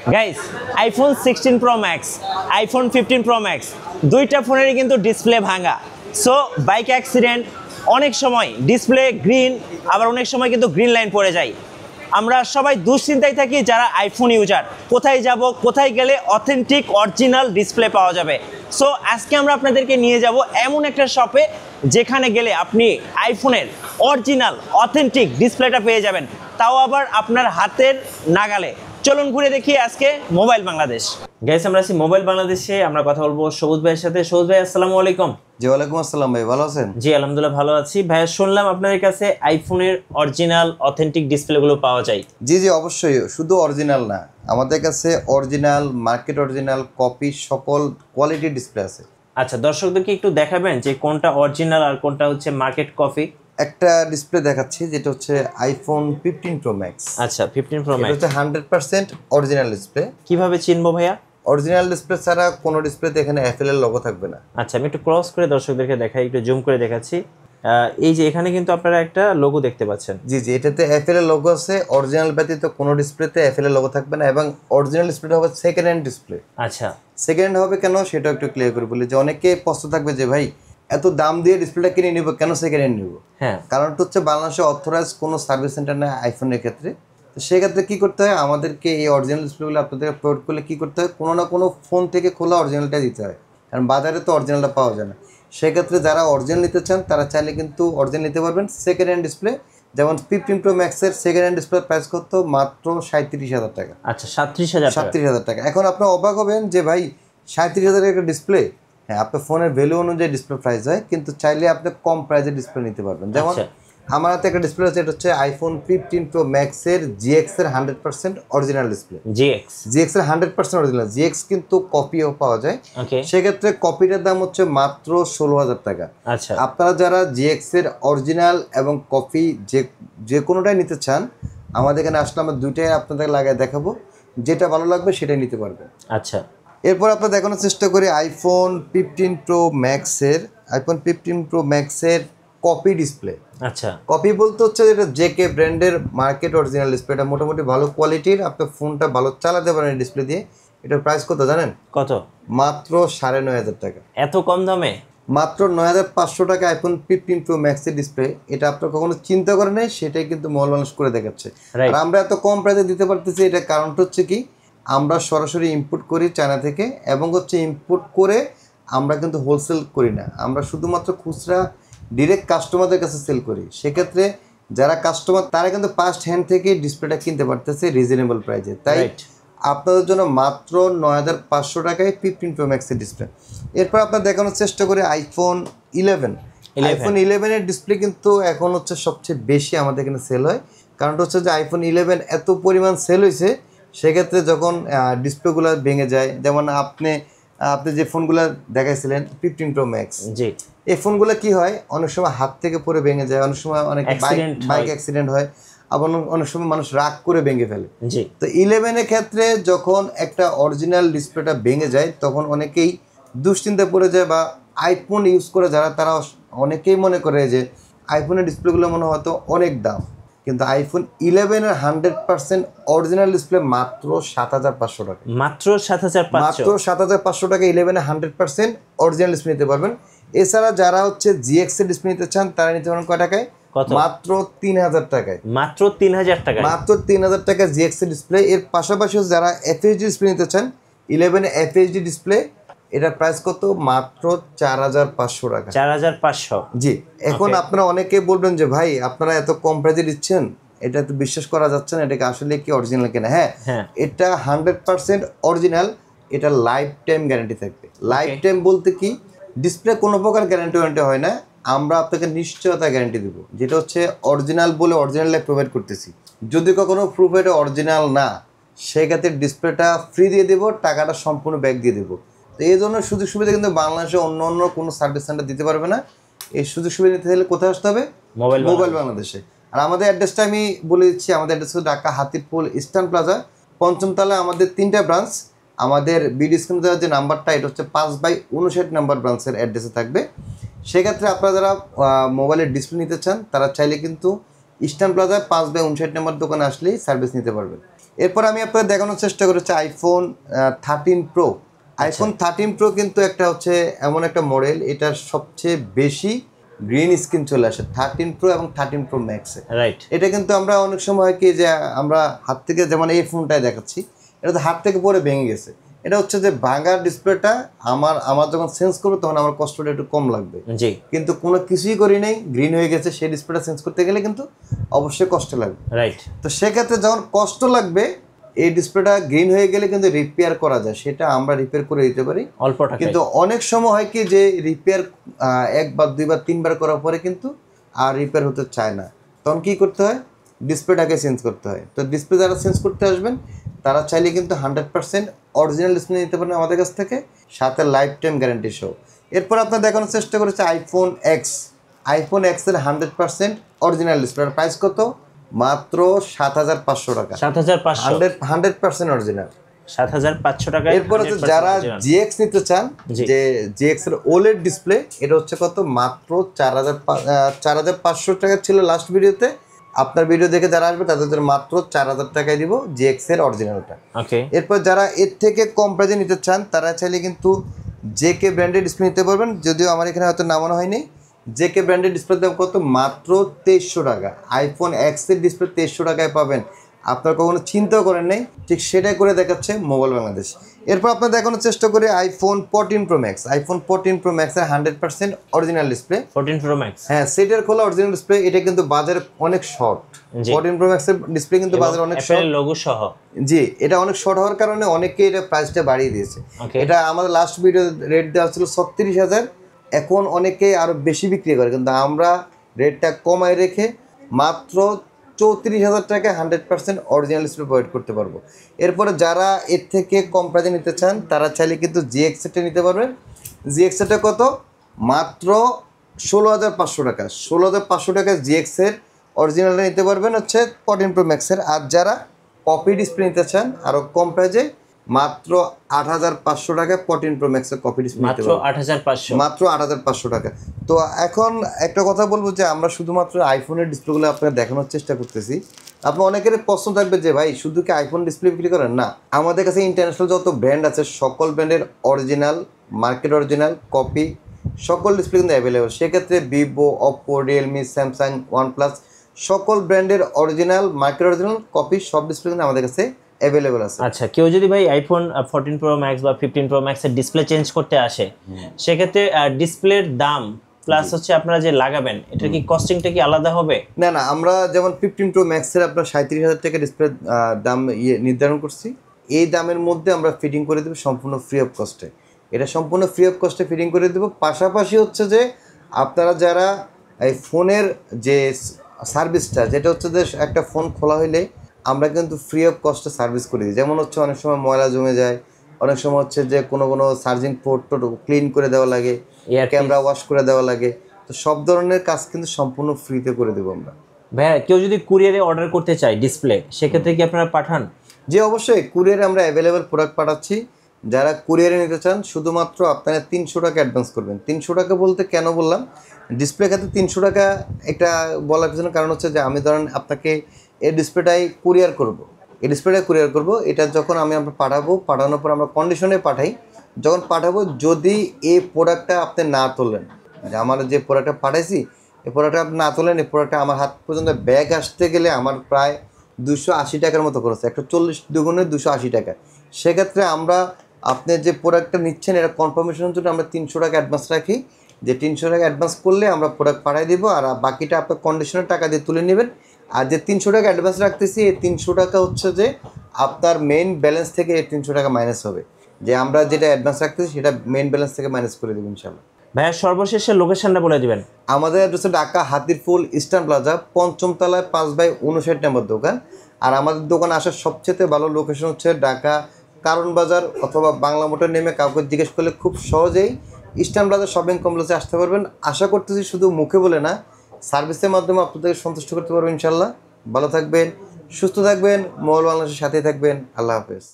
Guys, iPhone 16 pro max, iPhone 15 pro max দুইটা ফোনেরই কিন্তু display ভাঙা। সো বাইক অ্যাক্সিডেন্ট, অনেক সময় ডিসপ্লে গ্রিন, আবার অনেক সময় কিন্তু গ্রিন লাইন পড়ে যায়। আমরা সবাই দুশ্চিন্তায় থাকি যারা আইফোন ইউজার, কোথায় যাব, কোথায় গেলে অথেন্টিক অরিজিনাল ডিসপ্লে পাওয়া যাবে। সো আজকে আমরা আপনাদেরকে নিয়ে যাব এমন একটা শপে যেখানে গেলে আপনি আইফোনের অরিজিনাল অথেন্টিক ডিসপ্লেটা পেয়ে যাবেন, তাও আবার আপনার হাতের নাগালে। চলুন ঘুরে দেখি আজকে মোবাইল বাংলাদেশ। গাইস, আমরা আছি মোবাইল বাংলাদেশে। আমরা কথা বলবো সবুজ ভাইয়ের সাথে। সবুজ ভাই, আসসালামু আলাইকুম। জি, ওয়ালাইকুম আসসালাম ভাই, ভালো আছেন? জি আলহামদুলিল্লাহ ভালো আছি। ভাইয়া, শুনলাম আপনাদের কাছে আইফোনের অরিজিনাল অথেন্টিক ডিসপ্লেগুলো পাওয়া যায়। জি জি, অবশ্যই। শুধু অরিজিনাল না, আমাদের কাছে অরিজিনাল, মার্কেট অরিজিনাল, কপি সকল কোয়ালিটির ডিসপ্লে আছে। আচ্ছা, দর্শকদেরকে একটু দেখাবেন যে কোনটা অরিজিনাল আর কোনটা হচ্ছে মার্কেট কপি। একটা ডিসপ্লে দেখাচ্ছি যেটা হচ্ছে আইফোন 15 প্রো ম্যাক্স। আচ্ছা, 15 প্রো এটা ম্যাক্স হচ্ছে 100% অরিজিনাল ডিসপ্লে। কিভাবে চিনবো ভাইয়া? অরিজিনাল ডিসপ্লে ছাড়া কোনো ডিসপ্লেতে এখানে অ্যাপেল এর লোগো থাকবে না। আচ্ছা, আমি একটু ক্রস করে দর্শকদেরকে দেখাই, একটু জুম করে দেখাচ্ছি। এই যে এখানে কিন্তু আপনারা একটা লোগো দেখতে পাচ্ছেন। জি জি, এটাতে অ্যাপেল এর লোগো আছে। অরিজিনাল ব্যতীত কোনো ডিসপ্লেতে অ্যাপেল এর লোগো থাকবে না, এবং অরিজিনাল ডিসপ্লেটা হবে সেকেন্ড হ্যান্ড ডিসপ্লে। আচ্ছা, সেকেন্ড হবে কেন সেটা একটু ক্লিয়ার করে বলি, যে অনেকে প্রশ্ন থাকবে যে ভাই এত দাম দিয়ে ডিসপ্লেটা কিনে নিব, কেন সেকেন্ড হ্যান্ড নিব? হ্যাঁ, কারণটা হচ্ছে বাংলাদেশে অথরাইজ কোনো সার্ভিস সেন্টার নেই আইফোনের ক্ষেত্রে। তো সেক্ষেত্রে কী করতে হয়, আমাদেরকে এই অরিজিনাল ডিসপ্লেগুলো আপনাদের প্রোভাইড করলে কী করতে হয়, কোনো না কোনো ফোন থেকে খোলা অরিজিনালটা দিতে হয়, কারণ বাজারে তো অরিজিনালটা পাওয়া যায় না। সেক্ষেত্রে যারা অরিজিনাল নিতে চান তারা চাইলে কিন্তু অরিজিনাল নিতে পারবেন। সেকেন্ড হ্যান্ড ডিসপ্লে যেমন 15 প্রো ম্যাক্সের সেকেন্ড হ্যান্ড ডিসপ্লে প্রাইস কত? মাত্র 37,000 টাকা। আচ্ছা, 37,000 টাকা। 37,000 টাকা। এখন আপনার অবাক হবেন যে ভাই 37,000 একটা ডিসপ্লে। হ্যাঁ, আপনার ফোনের ভ্যালু অনুযায়ী ডিসপ্লে প্রাইস হয়, কিন্তু চাইলে আপনি কম প্রাইসের ডিসপ্লে নিতে পারবেন। যেমন আমার হাতে একটা ডিসপ্লে আছে, এটা হচ্ছে আইফোন 15 প্রো ম্যাক্সের জিএক্স এর 100% অরিজিনাল ডিসপ্লে। জিএক্স এর 100% অরিজিনাল। জিএক্স কিন্তু কপিও পাওয়া যায়। সেক্ষেত্রে কপিটার দাম হচ্ছে মাত্র 16,000 টাকা। আচ্ছা, আপনারা যারা জিএক্স এর অরিজিনাল এবং কপি যে কোনোটাই নিতে চান, আমাদের এখানে আসলে আমরা দুইটাই আপনাদের লাগায় দেখাবো, যেটা ভালো লাগবে সেটাই নিতে পারবেন। আচ্ছা, এরপর আপনার দেখানোর চেষ্টা করি আইফোন 15 প্রো ম্যাক্সের কপি ডিসপ্লে। আচ্ছা, কপি বলতে হচ্ছে এটা জেকে ব্র্যান্ডের মার্কেট অরিজিনাল ডিসপ্লে। এটা মোটামুটি ভালো কোয়ালিটির, আপনার ফোনটা ভালো চালাতে পারেন ডিসপ্লে দিয়ে। এটার প্রাইস কত জানেন? কত? মাত্র 9,500 টাকা। এত কম দামে? মাত্র 9,500 টাকা আইফোন 15 প্রো ম্যাক্সের ডিসপ্লে। এটা আপনার কখনো চিন্তা করে নেই, সেটাই কিন্তু মল মানুষ করে দেখাচ্ছে। আর আমরা এত কম প্রাইসে দিতে পারতেছি, এটা কারণটা হচ্ছে কি, আমরা সরাসরি ইম্পোর্ট করি চায়না থেকে, এবং হচ্ছে ইম্পোর্ট করে আমরা কিন্তু হোলসেল করি না, আমরা শুধুমাত্র খুচরা ডিরেক্ট কাস্টমারদের কাছে সেল করি। সেক্ষেত্রে যারা কাস্টমার তারা কিন্তু ফার্স্ট হ্যান্ড থেকে ডিসপ্লেটা কিনতে পারতেছে রিজনেবল প্রাইসে। তাই আপনাদের জন্য মাত্র 9,500 টাকায় 15 প্রো ম্যাক্সের ডিসপ্লে। এরপর আপনার দেখানোর চেষ্টা করি আইফোন 11। আইফোন 11-এর ডিসপ্লে কিন্তু এখন হচ্ছে সবচেয়ে বেশি আমাদের এখানে সেল হয়। কারণটা হচ্ছে যে আইফোন 11 এত পরিমাণ সেল হয়েছে, সেক্ষেত্রে যখন ডিসপ্লেগুলো ভেঙে যায়, যেমন আপনি যে ফোনগুলো দেখাইছিলেন 15 প্রো ম্যাক্স, জি, এই ফোনগুলো কি হয়, অনেক সময় হাত থেকে পড়ে ভেঙে যায়, অনেক সময় অনেক বাইক অ্যাক্সিডেন্ট হয়, আবার অনেক সময় মানুষ রাগ করে ভেঙে ফেলে। তো 11-এর ক্ষেত্রে যখন একটা অরিজিনাল ডিসপ্লেটা ভেঙে যায়, তখন অনেকেই দুশ্চিন্তায় পড়ে যায়, বা আইফোন ইউজ করে যারা, তারা অনেকেই মনে করে যে আইফোনের ডিসপ্লেগুলো মনে হয়তো অনেক দাম, কিন্তু আইফোন 11-এর 100% অরিজিনাল ডিসপ্লে মাত্র 7,500 টাকা। মাত্র 7,500 টাকা 11-এর 100% অরিজিনাল ডিসপ্লে নিতে পারবেন। এছাড়া যারা হচ্ছে জিএক্স এর ডিসপ্লে নিতে চান, তারা নিতে পারেন কয় টাকায়? মাত্র 3,000 টাকায়। মাত্র 3,000 টাকা। মাত্র 3,000 টাকা জিএক্স এর ডিসপ্লে। এর পাশাপাশি যারা এফএইচডি ডিসপ্লে নিতে চান, 11 এফএইচডি ডিসপ্লে, এটার প্রাইস কত? মাত্র 4,500 টাকা। 4,500। জি। এখন আপনারা অনেকে বলবেন যে ভাই আপনারা এত কম প্রাইসে দিচ্ছেন, এটা তো বিশ্বাস করা যাচ্ছে না, এটাকে আসলে কি অরিজিনাল কিনা? হ্যাঁ, এটা 100% অরিজিনাল। এটা লাইফ টাইম গ্যারান্টি থাকবে। লাইফ টাইম বলতে কি, ডিসপ্লে কোনো প্রকার গ্যারান্টি ওয়ারেন্টি হয় না, আমরা আপনাকে নিশ্চয়তা গ্যারান্টি দেবো, যেটা হচ্ছে অরিজিনাল বলে অরিজিনাল লাইফ প্রোভাইড করতেছি। যদি কখনো প্রুফ এটা অরিজিনাল না, সেক্ষেত্রে ডিসপ্লেটা ফ্রি দিয়ে দেবো, টাকাটা সম্পূর্ণ ব্যাক দিয়ে দেবো। তো এই জন্য সুযোগ সুবিধা কিন্তু বাংলাদেশে অন্য কোনো সার্ভিস সেন্টার দিতে পারবে না। এই সুযোগ সুবিধা নিতে হলে কোথায় আসতে হবে? মোবাইল বাংলাদেশে। আর আমাদের অ্যাড্রেসটা আমি বলে দিচ্ছি, আমাদের অ্যাড্রেস হচ্ছে ঢাকা হাতিরপুল ইস্টার্ন প্লাজা, 5ম তলায় আমাদের 3টা ব্রাঞ্চ। আমাদের বিডি স্ক্রিনে দেওয়ার যে নাম্বারটা, এটা হচ্ছে 5/59 নাম্বার ব্রাঞ্চের অ্যাড্রেসে থাকবে। সেক্ষেত্রে আপনারা যারা মোবাইলের ডিসপ্লে নিতে চান, তারা চাইলে কিন্তু ইস্টার্ন প্লাজা 5/59 নাম্বার দোকানে আসলেই সার্ভিস নিতে পারবেন। এরপর আমি আপনাদের দেখানোর চেষ্টা করেছি আইফোন 13 প্রো। আইফোন 13 প্রো কিন্তু একটা হচ্ছে এমন একটা মডেল, এটার সবচেয়ে বেশি গ্রিন স্ক্রিন চলে আসে 13 প্রো এবং 13 প্রো ম্যাক্সে। রাইট, এটা কিন্তু আমরা অনেক সময় হয় কি যে আমরা হাত থেকে, যেমন এই ফোনটাই দেখাচ্ছি, এটা তো হাত থেকে পরে ভেঙে গেছে। এটা হচ্ছে যে ভাঙার ডিসপ্লেটা আমার যখন চেঞ্জ করবো তখন আমার কষ্টটা একটু কম লাগবে। জি, কিন্তু কোনো কিছুই করি নাই, গ্রিন হয়ে গেছে, সেই ডিসপ্লেটা চেঞ্জ করতে গেলে কিন্তু অবশ্যই কষ্ট লাগবে। রাইট। তো সেক্ষেত্রে যখন কষ্ট লাগবে, এই ডিসপ্লেটা গ্রিন হয়ে গেলে কিন্তু রিপেয়ার করা যায়, সেটা আমরা রিপেয়ার করে দিতে পারি অল্প টাকায়। কিন্তু অনেক সময় হয় কি যে রিপেয়ার একবার, দুইবার, তিনবার করার পরে কিন্তু আর রিপেয়ার হতে চায় না, তখন কি করতে হয়, ডিসপ্লেটাকে চেঞ্জ করতে হয়। তো ডিসপ্লে যারা চেঞ্জ করতে আসবেন তারা চাইলে কিন্তু 100% অরিজিনাল ডিসপ্লে নিতে পারেন আমাদের কাছ থেকে, সাথে লাইফ টাইম গ্যারান্টি সহ। এরপর আপনার দেখানোর চেষ্টা করেছে আইফোন এক্স। আইফোন এক্সের 100% অরিজিনাল ডিসপ্লের প্রাইস কত? মাত্র 7,500 টাকা। 7,500, 100% অরিজিনাল, 7,500 টাকা। এরপর হচ্ছে যারা জিএক্স নিতে চান, যে জিএক্স এর ওলেড ডিসপ্লে, এটা হচ্ছে কত? মাত্র 4,500 টাকা ছিল লাস্ট ভিডিওতে। আপনার ভিডিও দেখে যারা আসবে তাদের মাত্র 4,000 টাকায় দিব জিএক্স এর অরিজিনালটা। ওকে। এরপর যারা এর থেকে কম প্রাইসে নিতে চান তারা চাইলে কিন্তু জেকে ব্র্যান্ডের ডিসপ্লে নিতে পারবেন, যদিও আমার এখানে হয়তো নামানো হয়নি। জেকে ব্র্যান্ডের ডিসপ্লের দাম কত? মাত্র 2300 টাকা। আইফোন এক্স এর ডিসপ্লে 2300 টাকায় পাবেন, আপনার কখনো চিন্তাও করেন নাই, ঠিক সেটাই করে দেখাচ্ছে মোবাইল বাংলাদেশ। এরপর আপনার দেখানোর চেষ্টা করে iPhone 14 pro max. IPhone 14 pro ম্যাক্সের 100% অরিজিনাল ডিসপ্লে। 14 প্রো ম্যাক্স, হ্যাঁ, সেটের খোলা অরিজিনাল ডিসপ্লে। এটা কিন্তু বাজারে অনেক শর্ট। 14 প্রো ম্যাক্সের ডিসপ্লে কিন্তু বাজারে অনেক শর্ট, লোগো সহ। জি, এটা অনেক শর্ট হওয়ার কারণে অনেকে এটা প্রাইসটা বাড়িয়ে দিয়েছে। এটা আমাদের লাস্ট ভিডিও রেট দেওয়া ছিল 36,000, এখন অনেকে আরো বেশি বিক্রি করে, কিন্তু আমরা রেটটা কমায় রেখে মাত্র 34,000 টাকায় 100% অরিজিনাল ডিসপ্লে প্রোভাইড করতে পারবো। এরপরে যারা এর থেকে কম প্রাইসে নিতে চান তারা চাইলে কিন্তু জিএক্স সেটে নিতে পারবেন। জিএক্স সেটে কত? মাত্র 16,500 টাকা। 16,500 টাকায় জিএক্স এর অরিজিনালটা নিতে পারবেন হচ্ছে 14 প্রো ম্যাক্সের। আর যারা কপি ডিসপ্লে নিতে চান আরও কম প্রাইসে, মাত্র 8,500 টাকা 14 প্রো ম্যাক্সের কপি ডিসপ্লে নিতে পারবেন। মাত্র 8,500 টাকা। তো এখন একটা কথা বলবো যে আমরা শুধুমাত্র আইফোনের ডিসপ্লেগুলো আপনাকে দেখানোর চেষ্টা করতেছি। আপনার অনেকের প্রশ্ন থাকবে যে ভাই শুধু কি আইফোন ডিসপ্লে বিক্রি করেন? না, আমাদের কাছে ইন্টারন্যাশনাল যত ব্র্যান্ড আছে সকল ব্র্যান্ডের অরিজিনাল, মার্কেট অরিজিনাল, কপি সকল ডিসপ্লে কিন্তু অ্যাভেলেবল। সেক্ষেত্রে Vivo, Oppo, Realme, Samsung, OnePlus সকল ব্র্যান্ডের অরিজিনাল, মার্কেট অরিজিনাল, কপি সব ডিসপ্লে কিন্তু আমাদের কাছে অ্যাভেলেবল আছে। আচ্ছা, কেউ যদি ভাই আইফোন 14 প্রো ম্যাক্স বা 15 প্রো ম্যাক্সের ডিসপ্লে চেঞ্জ করতে আসে, সেক্ষেত্রে ডিসপ্লের দাম প্লাস হচ্ছে আপনারা যে লাগাবেন, এটা কি কস্টিংটা কি আলাদা হবে? না না, আমরা যেমন 15 প্রো ম্যাক্সের আপনার 37,000 টাকা ডিসপ্লে দাম নির্ধারণ করছি। এই দামের মধ্যে আমরা ফিটিং করে দেবো সম্পূর্ণ ফ্রি অফ কস্টে। এটা সম্পূর্ণ ফ্রি অফ কস্টে ফিটিং করে দেবো। পাশাপাশি হচ্ছে যে আপনারা যারা এই ফোনের যে সার্ভিসটা, যেটা হচ্ছে যে একটা ফোন খোলা হইলে আমরা কিন্তু ফ্রি অফ কস্টে সার্ভিস করে দিই। যেমন হচ্ছে অনেক সময় ময়লা জমে যায়, অনেক সময় হচ্ছে যে কোনো চার্জিং পোর্ট ক্লিন করে দেওয়া লাগে, ক্যামেরা ওয়াশ করে দেওয়া লাগে, তো সব ধরনের কাজ কিন্তু সম্পূর্ণ ফ্রিতে করে দেবো আমরা। ভাইয়া, কেউ যদি কুরিয়ারে অর্ডার করতে চায় ডিসপ্লে, সেক্ষেত্রে কি আপনারা পাঠান? যে অবশ্যই কুরিয়ারে আমরা অ্যাভেলেবেল প্রোডাক্ট পাঠাচ্ছি। যারা কুরিয়ারে নিতে চান শুধুমাত্র আপনারা 300 টাকা অ্যাডভান্স করবেন। 300 টাকা বলতে কেন বললাম, ডিসপ্লে ক্ষেত্রে 300 টাকা এটা বলার পিছনে কারণ হচ্ছে যে আমি ধরেন আপনাকে এই ডিসপ্লেটাই কুরিয়ার করব, এটা যখন আমি আপনার পাঠানোর পর আমরা কন্ডিশনে পাঠাই। যখন পাঠাবো, যদি এই প্রোডাক্টটা আপনি না তোলেন, যে আমার যে প্রোডাক্টটা পাঠাইছি এই প্রোডাক্টটা আপনি না তোলেন, এই প্রোডাক্টটা আমার হাত পর্যন্ত ব্যাগ আসতে গেলে আমার প্রায় 280 টাকার মতো খরচ, 140 দুগুণে 280 টাকা। সেক্ষেত্রে আমরা আপনি যে প্রোডাক্টটা নিচ্ছেন এটা কনফার্মেশনের জন্য আমরা 300 টাকা অ্যাডভান্স রাখি, যে 300 টাকা অ্যাডভান্স করলে আমরা প্রোডাক্ট পাঠিয়ে দিব, আর বাকিটা আপনার কন্ডিশনের টাকা দিয়ে তুলে নেবেন। আর যে 300 টাকা অ্যাডভান্স রাখতেছি, এই 300 টাকা হচ্ছে যে আপনার মেইন ব্যালেন্স থেকে এই 300 টাকা মাইনাস হবে, যে আমরা যেটা অ্যাডভান্স রাখতেছি সেটা মেইন ব্যালেন্স থেকে মাইনাস করে দেবো ইনশাল্লাহ। ভাইয়া, সর্বশেষে লোকেশনটা বলে দিবেন। আমাদের address Dhaka Hatirpool Eastern Plaza 5ম তলায় 5/59 নম্বর দোকান। আর আমাদের দোকান আসার সবচেয়ে ভালো লোকেশন হচ্ছে ঢাকা কারণ বাজার অথবা বাংলা মোটর নেমে কাউকে জিজ্ঞেস করলে খুব সহজেই ইস্টার্ন প্লাজা শপিং কমপ্লেক্সে আসতে পারবেন। আশা করতেছি শুধু মুখে বলে না, সার্ভিসের মাধ্যমে আপনাদেরকে সন্তুষ্ট করতে পারবেন ইনশাল্লাহ। ভালো থাকবেন, সুস্থ থাকবেন, মোবাইল বাংলাদেশের সাথেই থাকবেন। আল্লাহ হাফেজ।